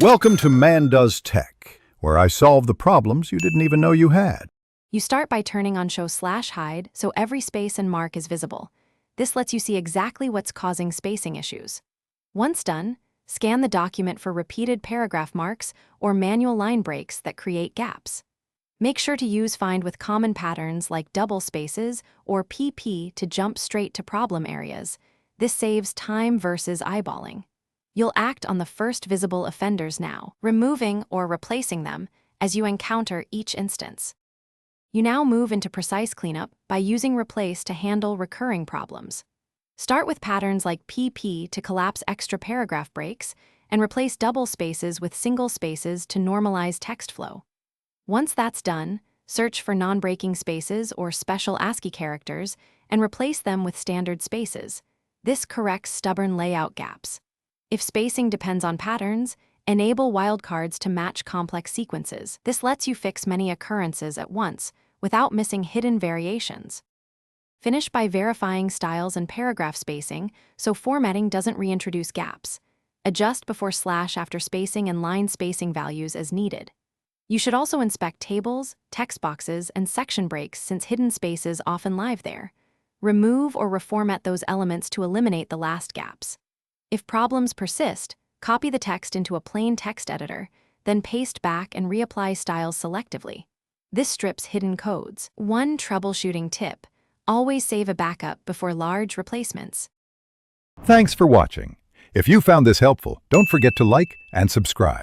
Welcome to Man Does Tech, where I solve the problems you didn't even know you had. You start by turning on Show/Hide so every space and mark is visible. This lets you see exactly what's causing spacing issues. Once done, scan the document for repeated paragraph marks or manual line breaks that create gaps. Make sure to use Find with common patterns like double spaces or PP to jump straight to problem areas. This saves time versus eyeballing. You'll act on the first visible offenders now, removing or replacing them as you encounter each instance. You now move into precise cleanup by using Replace to handle recurring problems. Start with patterns like PP to collapse extra paragraph breaks and replace double spaces with single spaces to normalize text flow. Once that's done, search for non-breaking spaces or special ASCII characters and replace them with standard spaces. This corrects stubborn layout gaps. If spacing depends on patterns, enable wildcards to match complex sequences. This lets you fix many occurrences at once without missing hidden variations. Finish by verifying styles and paragraph spacing so formatting doesn't reintroduce gaps. Adjust before slash after spacing and line spacing values as needed. You should also inspect tables, text boxes, and section breaks since hidden spaces often live there. Remove or reformat those elements to eliminate the last gaps. If problems persist, copy the text into a plain text editor, then paste back and reapply styles selectively. This strips hidden codes. One troubleshooting tip: always save a backup before large replacements. Thanks for watching. If you found this helpful, don't forget to like and subscribe.